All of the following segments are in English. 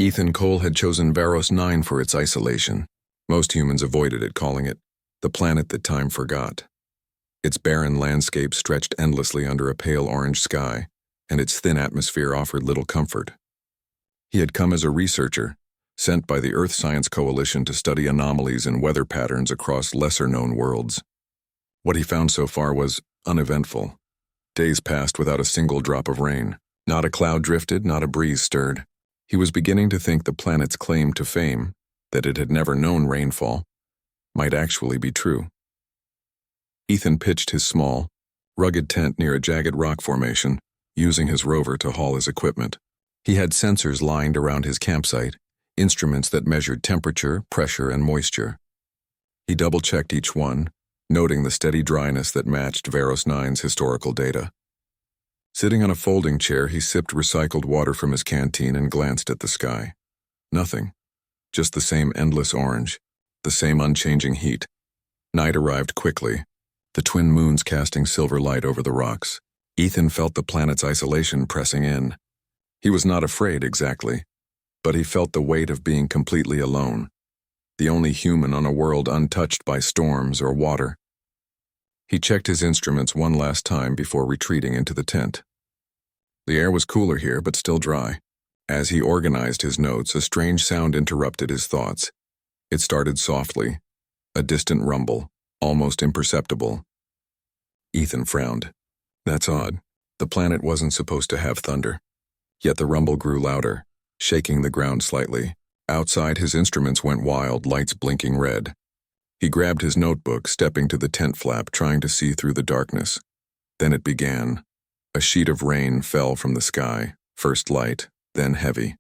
Ethan Cole had chosen Varos 9 for its isolation. Most humans avoided it, calling it the planet that time forgot. Its barren landscape stretched endlessly under a pale orange sky, and its thin atmosphere offered little comfort. He had come as a researcher, sent by the Earth Science Coalition to study anomalies in weather patterns across lesser-known worlds. What he found so far was uneventful. Days passed without a single drop of rain. Not a cloud drifted, not a breeze stirred. He was beginning to think the planet's claim to fame, that it had never known rainfall, might actually be true. Ethan pitched his small, rugged tent near a jagged rock formation, using his rover to haul his equipment. He had sensors lined around his campsite, instruments that measured temperature, pressure, and moisture. He double-checked each one, noting the steady dryness that matched Varos 9's historical data. Sitting on a folding chair, he sipped recycled water from his canteen and glanced at the sky. Nothing. Just the same endless orange, the same unchanging heat. Night arrived quickly, the twin moons casting silver light over the rocks. Ethan felt the planet's isolation pressing in. He was not afraid exactly, but he felt the weight of being completely alone, the only human on a world untouched by storms or water. He checked his instruments one last time before retreating into the tent. The air was cooler here, but still dry. As he organized his notes, a strange sound interrupted his thoughts. It started softly, a distant rumble, almost imperceptible. Ethan frowned. That's odd. The planet wasn't supposed to have thunder. Yet the rumble grew louder, shaking the ground slightly. Outside, his instruments went wild, lights blinking red. He grabbed his notebook, stepping to the tent flap, trying to see through the darkness. Then it began. A sheet of rain fell from the sky, first light, then heavy.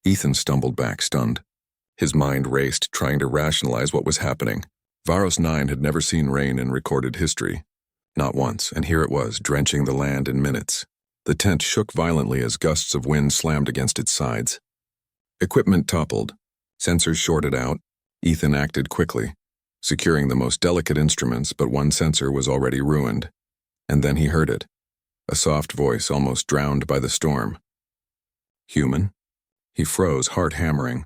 Ethan stumbled back, stunned. His mind raced, trying to rationalize what was happening. Varos 9 had never seen rain in recorded history. Not once, and here it was, drenching the land in minutes. The tent shook violently as gusts of wind slammed against its sides. Equipment toppled. Sensors shorted out. Ethan acted quickly, securing the most delicate instruments, but one sensor was already ruined. And then he heard it. A soft voice, almost drowned by the storm. Human? He froze, heart hammering.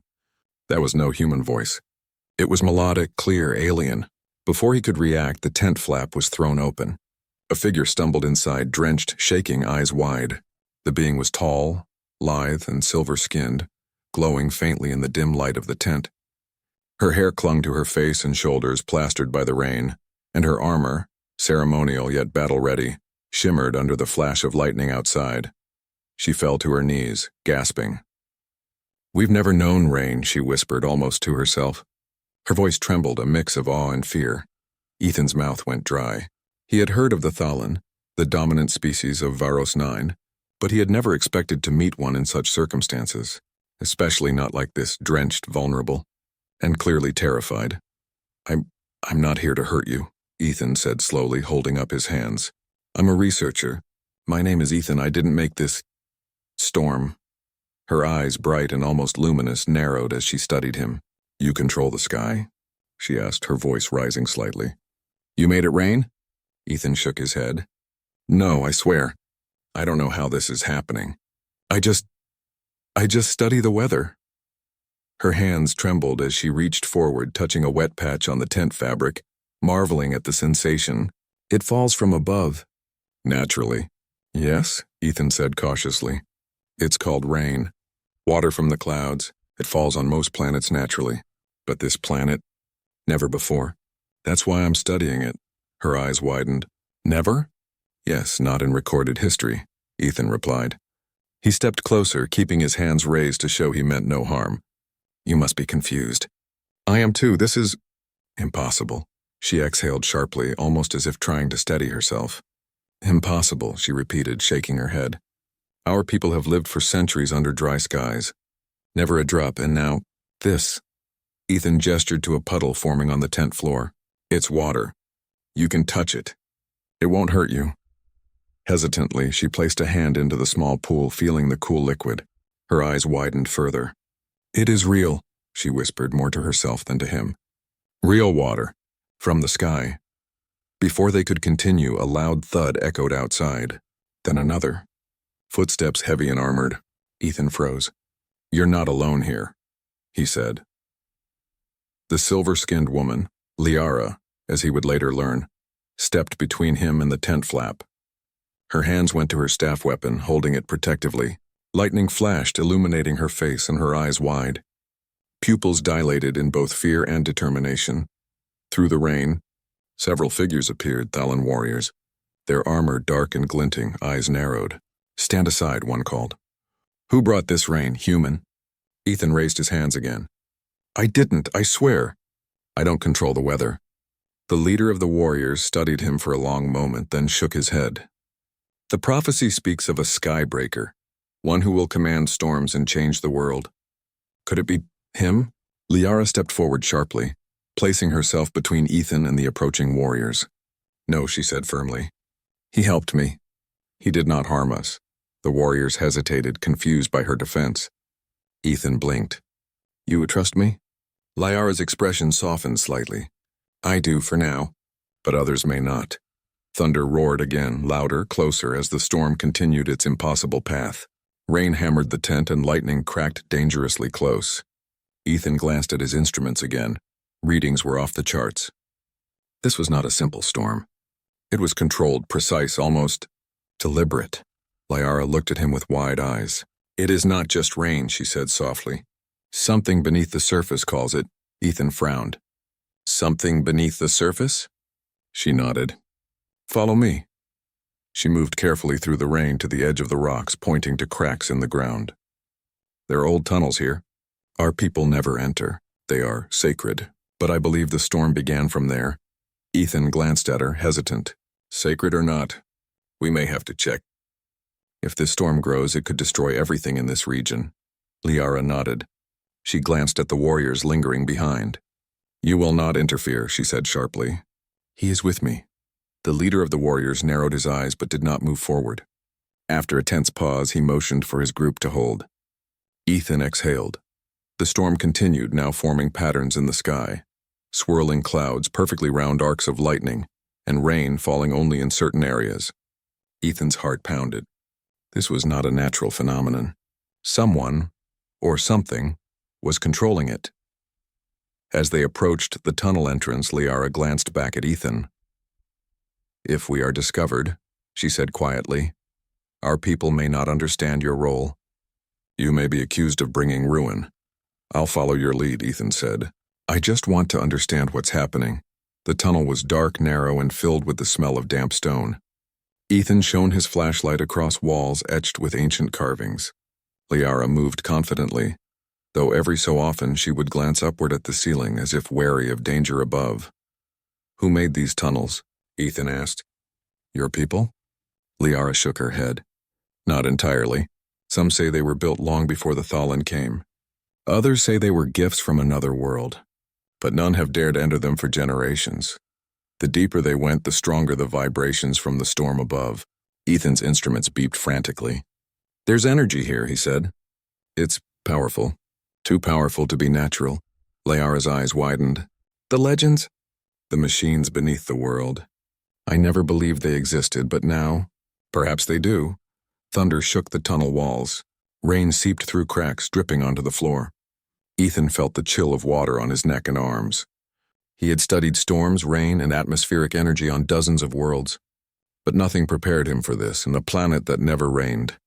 That was no human voice. It was melodic, clear, alien. Before he could react, the tent flap was thrown open. A figure stumbled inside, drenched, shaking, eyes wide. The being was tall, lithe, and silver-skinned, glowing faintly in the dim light of the tent. Her hair clung to her face and shoulders, plastered by the rain, and her armor, ceremonial yet battle-ready, shimmered under the flash of lightning outside. She fell to her knees, gasping. "We've never known rain," she whispered, almost to herself. Her voice trembled, a mix of awe and fear. Ethan's mouth went dry. He had heard of the Thalan, the dominant species of Varos 9, but he had never expected to meet one in such circumstances, especially not like this, drenched, vulnerable, and clearly terrified. I'm not here to hurt you," Ethan said slowly, holding up his hands. "I'm a researcher. My name is Ethan. I didn't make this storm." Her eyes, bright and almost luminous, narrowed as she studied him. "You control the sky?" she asked, her voice rising slightly. "You made it rain?" Ethan shook his head. "No, I swear. I don't know how this is happening. I just study the weather." Her hands trembled as she reached forward, touching a wet patch on the tent fabric, marveling at the sensation. "It falls from above." "Naturally." "Yes," Ethan said cautiously. "It's called rain. Water from the clouds. It falls on most planets naturally. But this planet, never before. That's why I'm studying it." Her eyes widened. "Never?" "Yes, not in recorded history," Ethan replied. He stepped closer, keeping his hands raised to show he meant no harm. "You must be confused." "I am too. This is impossible." She exhaled sharply, almost as if trying to steady herself. "Impossible," she repeated, shaking her head. "Our people have lived for centuries under dry skies. Never a drop, and now, this." Ethan gestured to a puddle forming on the tent floor. "It's water. You can touch it. It won't hurt you." Hesitantly, she placed a hand into the small pool, feeling the cool liquid. Her eyes widened further. "It is real," she whispered, more to herself than to him. "Real water. From the sky." Before they could continue, a loud thud echoed outside. Then another. Footsteps heavy and armored. Ethan froze. "You're not alone here," he said. The silver-skinned woman, Liara, as he would later learn, stepped between him and the tent flap. Her hands went to her staff weapon, holding it protectively. Lightning flashed, illuminating her face and her eyes wide. Pupils dilated in both fear and determination. Through the rain, several figures appeared, Thalan warriors, their armor dark and glinting, eyes narrowed. "Stand aside," one called. "Who brought this rain, human?" Ethan raised his hands again. "I didn't, I swear. I don't control the weather." The leader of the warriors studied him for a long moment, then shook his head. "The prophecy speaks of a skybreaker, one who will command storms and change the world. Could it be him?" Liara stepped forward sharply, placing herself between Ethan and the approaching warriors. "No," she said firmly. "He helped me. He did not harm us." The warriors hesitated, confused by her defense. Ethan blinked. "You would trust me?" Liara's expression softened slightly. "I do for now, but others may not." Thunder roared again, louder, closer, as the storm continued its impossible path. Rain hammered the tent and lightning cracked dangerously close. Ethan glanced at his instruments again. Readings were off the charts. This was not a simple storm. It was controlled, precise, almost deliberate. Liara looked at him with wide eyes. "It is not just rain," she said softly. "Something beneath the surface calls it." Ethan frowned. "Something beneath the surface?" She nodded. "Follow me." She moved carefully through the rain to the edge of the rocks, pointing to cracks in the ground. "There are old tunnels here. Our people never enter. They are sacred. But I believe the storm began from there." Ethan glanced at her, hesitant. "Sacred or not, we may have to check. If this storm grows, it could destroy everything in this region." Liara nodded. She glanced at the warriors lingering behind. "You will not interfere," she said sharply. "He is with me." The leader of the warriors narrowed his eyes but did not move forward. After a tense pause, he motioned for his group to hold. Ethan exhaled. The storm continued, now forming patterns in the sky. Swirling clouds, perfectly round arcs of lightning, and rain falling only in certain areas. Ethan's heart pounded. This was not a natural phenomenon. Someone, or something, was controlling it. As they approached the tunnel entrance, Liara glanced back at Ethan. "If we are discovered," she said quietly, "our people may not understand your role. You may be accused of bringing ruin." "I'll follow your lead," Ethan said. "I just want to understand what's happening." The tunnel was dark, narrow, and filled with the smell of damp stone. Ethan shone his flashlight across walls etched with ancient carvings. Liara moved confidently, though every so often she would glance upward at the ceiling as if wary of danger above. "Who made these tunnels?" Ethan asked. "Your people?" Liara shook her head. "Not entirely. Some say they were built long before the Thalan came. Others say they were gifts from another world, but none have dared enter them for generations. The deeper they went, the stronger the vibrations from the storm above." Ethan's instruments beeped frantically. "There's energy here," he said. "It's powerful. Too powerful to be natural." Liara's eyes widened. "The legends?" "The machines beneath the world. I never believed they existed, but now, perhaps they do." Thunder shook the tunnel walls. Rain seeped through cracks, dripping onto the floor. Ethan felt the chill of water on his neck and arms. He had studied storms, rain, and atmospheric energy on dozens of worlds, but nothing prepared him for this in a planet that never rained.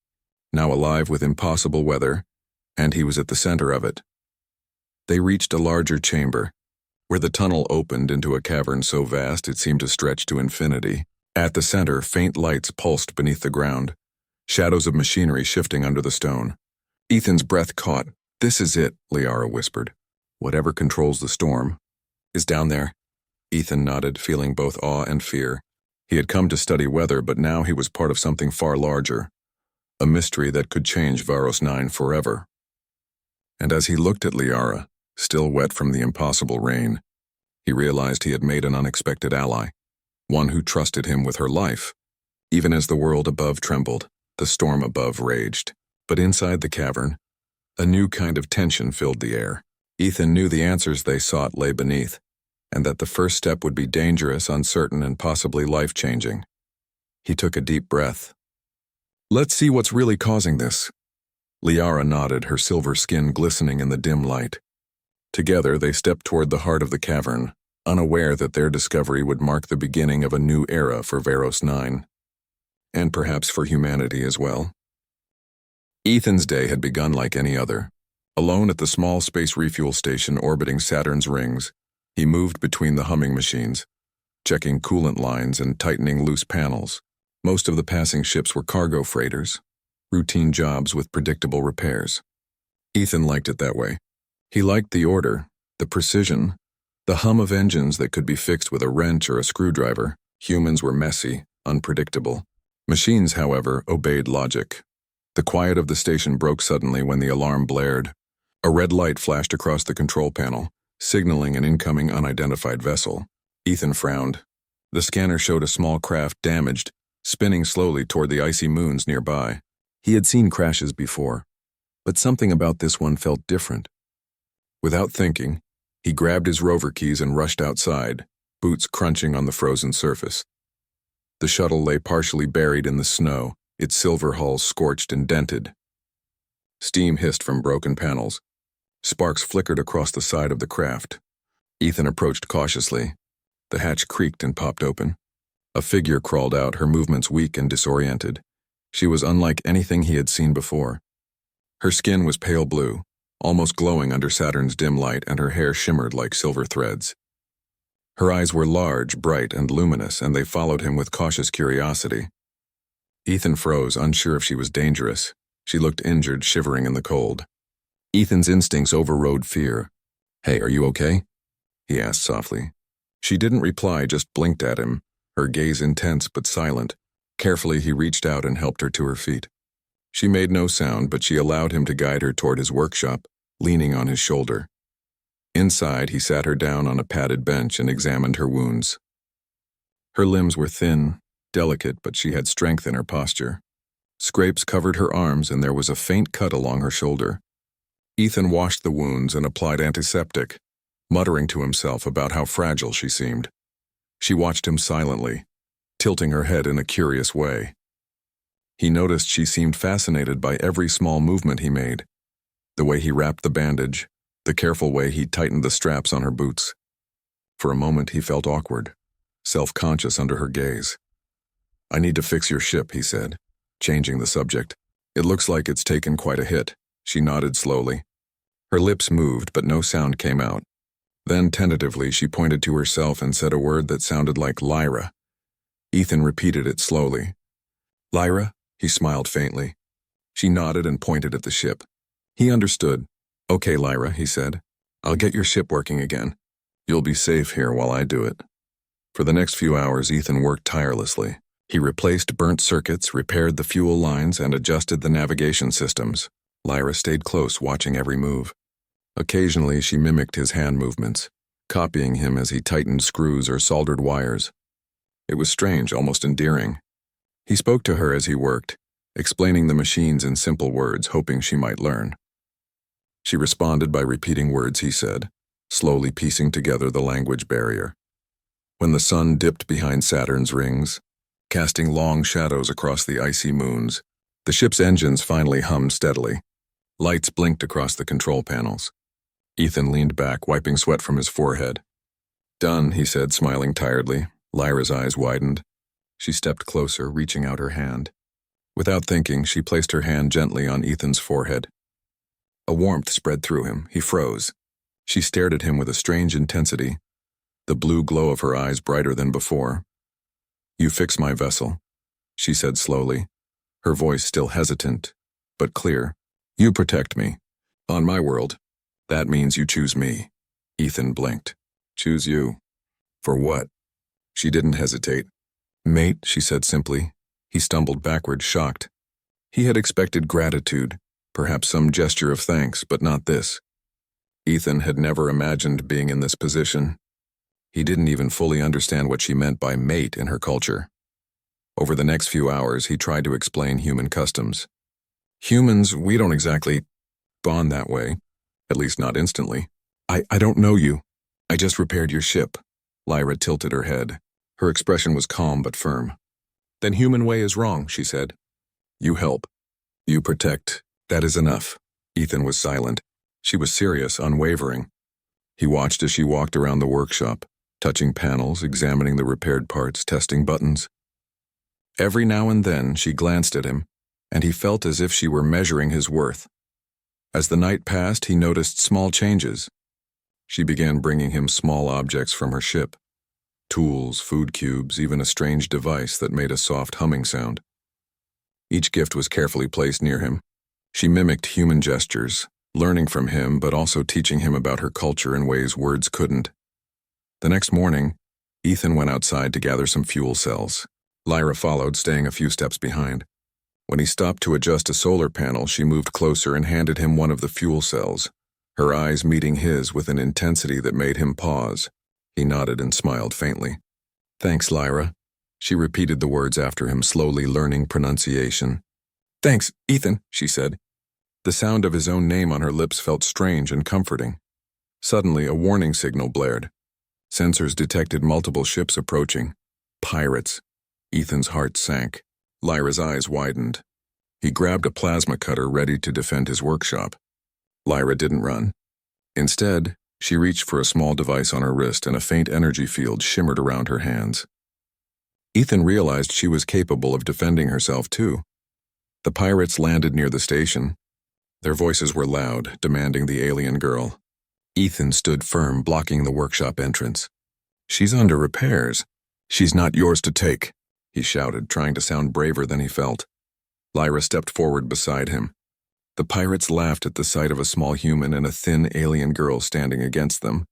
Now alive with impossible weather, and he was at the center of it. They reached a larger chamber, where the tunnel opened into a cavern so vast it seemed to stretch to infinity. At the center, faint lights pulsed beneath the ground, shadows of machinery shifting under the stone. Ethan's breath caught. "This is it," Liara whispered. "Whatever controls the storm is down there." Ethan nodded, feeling both awe and fear. He had come to study weather, but now he was part of something far larger, a mystery that could change Varos 9 forever. And as he looked at Liara, still wet from the impossible rain, he realized he had made an unexpected ally, one who trusted him with her life. Even as the world above trembled, the storm above raged. But inside the cavern, a new kind of tension filled the air. Ethan knew the answers they sought lay beneath, and that the first step would be dangerous, uncertain, and possibly life-changing. He took a deep breath. "Let's see what's really causing this." Liara nodded, her silver skin glistening in the dim light. Together, they stepped toward the heart of the cavern, unaware that their discovery would mark the beginning of a new era for Veros 9. And perhaps for humanity as well. Ethan's day had begun like any other. Alone at the small space refuel station orbiting Saturn's rings, he moved between the humming machines, checking coolant lines and tightening loose panels. Most of the passing ships were cargo freighters, routine jobs with predictable repairs. Ethan liked it that way. He liked the order, the precision, the hum of engines that could be fixed with a wrench or a screwdriver. Humans were messy, unpredictable. Machines, however, obeyed logic. The quiet of the station broke suddenly when the alarm blared. A red light flashed across the control panel, signaling an incoming unidentified vessel. Ethan frowned. The scanner showed a small craft damaged, spinning slowly toward the icy moons nearby. He had seen crashes before, but something about this one felt different. Without thinking, he grabbed his rover keys and rushed outside, boots crunching on the frozen surface. The shuttle lay partially buried in the snow, its silver hull scorched and dented. Steam hissed from broken panels. Sparks flickered across the side of the craft. Ethan approached cautiously. The hatch creaked and popped open. A figure crawled out, her movements weak and disoriented. She was unlike anything he had seen before. Her skin was pale blue, almost glowing under Saturn's dim light, and her hair shimmered like silver threads. Her eyes were large, bright, and luminous, and they followed him with cautious curiosity. Ethan froze, unsure if she was dangerous. She looked injured, shivering in the cold. Ethan's instincts overrode fear. "Hey, are you okay?" he asked softly. She didn't reply, just blinked at him, her gaze intense but silent. Carefully, he reached out and helped her to her feet. She made no sound, but she allowed him to guide her toward his workshop, leaning on his shoulder. Inside, he sat her down on a padded bench and examined her wounds. Her limbs were thin, delicate, but she had strength in her posture. Scrapes covered her arms, and there was a faint cut along her shoulder. Ethan washed the wounds and applied antiseptic, muttering to himself about how fragile she seemed. She watched him silently, tilting her head in a curious way. He noticed she seemed fascinated by every small movement he made, the way he wrapped the bandage, the careful way he tightened the straps on her boots. For a moment he felt awkward, self-conscious under her gaze. "I need to fix your ship," he said, changing the subject. "It looks like it's taken quite a hit." She nodded slowly. Her lips moved, but no sound came out. Then, tentatively, she pointed to herself and said a word that sounded like Lyra. Ethan repeated it slowly. "Lyra?" He smiled faintly. She nodded and pointed at the ship. He understood. "Okay, Lyra," he said. "I'll get your ship working again. You'll be safe here while I do it." For the next few hours, Ethan worked tirelessly. He replaced burnt circuits, repaired the fuel lines, and adjusted the navigation systems. Lyra stayed close, watching every move. Occasionally, she mimicked his hand movements, copying him as he tightened screws or soldered wires. It was strange, almost endearing. He spoke to her as he worked, explaining the machines in simple words, hoping she might learn. She responded by repeating words he said, slowly piecing together the language barrier. When the sun dipped behind Saturn's rings, casting long shadows across the icy moons, the ship's engines finally hummed steadily. Lights blinked across the control panels. Ethan leaned back, wiping sweat from his forehead. "Done," he said, smiling tiredly. Lyra's eyes widened. She stepped closer, reaching out her hand. Without thinking, she placed her hand gently on Ethan's forehead. A warmth spread through him. He froze. She stared at him with a strange intensity, the blue glow of her eyes brighter than before. "You fix my vessel," she said slowly, her voice still hesitant, but clear. "You protect me. On my world, that means you choose me." Ethan blinked. "Choose you? For what?" She didn't hesitate. "Mate," she said simply. He stumbled backward, shocked. He had expected gratitude, perhaps some gesture of thanks, but not this. Ethan had never imagined being in this position. He didn't even fully understand what she meant by mate in her culture. Over the next few hours, he tried to explain human customs. "Humans, we don't exactly bond that way, at least not instantly. I don't know you. I just repaired your ship." Lyra tilted her head. Her expression was calm but firm. "Then human way is wrong," she said. "You help. You protect. That is enough. Ethan was silent. She was serious, unwavering. He watched as she walked around the workshop, touching panels, examining the repaired parts, testing buttons. Every now and then she glanced at him, and he felt as if she were measuring his worth. As the night passed, he noticed small changes. She began bringing him small objects from her ship. Tools, food cubes, even a strange device that made a soft humming sound. Each gift was carefully placed near him. She mimicked human gestures, learning from him but also teaching him about her culture in ways words couldn't. The next morning, Ethan went outside to gather some fuel cells. Lyra followed, staying a few steps behind. When he stopped to adjust a solar panel, she moved closer and handed him one of the fuel cells, her eyes meeting his with an intensity that made him pause. He nodded and smiled faintly. "Thanks, Lyra." She repeated the words after him, slowly learning pronunciation. "Thanks, Ethan," she said. The sound of his own name on her lips felt strange and comforting. Suddenly, a warning signal blared. Sensors detected multiple ships approaching. Pirates. Ethan's heart sank. Lyra's eyes widened. He grabbed a plasma cutter ready to defend his workshop. Lyra didn't run. Instead, she reached for a small device on her wrist and a faint energy field shimmered around her hands. Ethan realized she was capable of defending herself too. The pirates landed near the station. Their voices were loud, demanding the alien girl. Ethan stood firm, blocking the workshop entrance. "She's under repairs. She's not yours to take," he shouted, trying to sound braver than he felt. Lyra stepped forward beside him. The pirates laughed at the sight of a small human and a thin alien girl standing against them.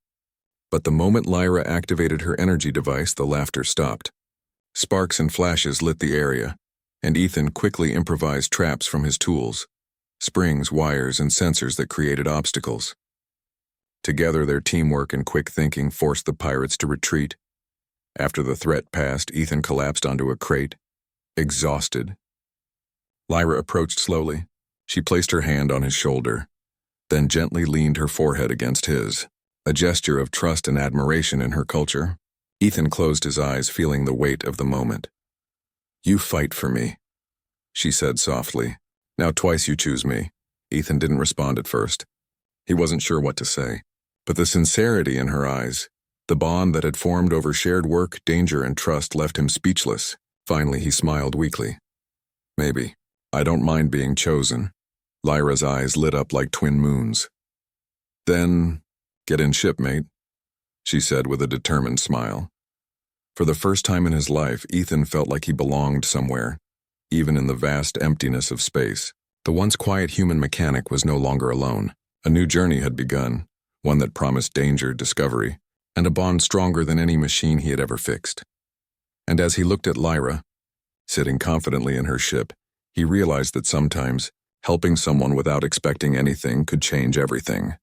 But the moment Lyra activated her energy device, the laughter stopped. Sparks and flashes lit the area, and Ethan quickly improvised traps from his tools. Springs, wires, and sensors that created obstacles. Together, their teamwork and quick thinking forced the pirates to retreat. After the threat passed, Ethan collapsed onto a crate, exhausted. Lyra approached slowly. She placed her hand on his shoulder, then gently leaned her forehead against his, a gesture of trust and admiration in her culture. Ethan closed his eyes, feeling the weight of the moment. "You fight for me," she said softly. "Now twice you choose me." Ethan didn't respond at first. He wasn't sure what to say, but the sincerity in her eyes, the bond that had formed over shared work, danger, and trust left him speechless. Finally, he smiled weakly. "Maybe. I don't mind being chosen." Lyra's eyes lit up like twin moons. "Then, get in, shipmate," she said with a determined smile. For the first time in his life, Ethan felt like he belonged somewhere, even in the vast emptiness of space. The once quiet human mechanic was no longer alone. A new journey had begun, one that promised danger, discovery, and a bond stronger than any machine he had ever fixed. And as he looked at Lyra, sitting confidently in her ship, he realized that sometimes helping someone without expecting anything could change everything.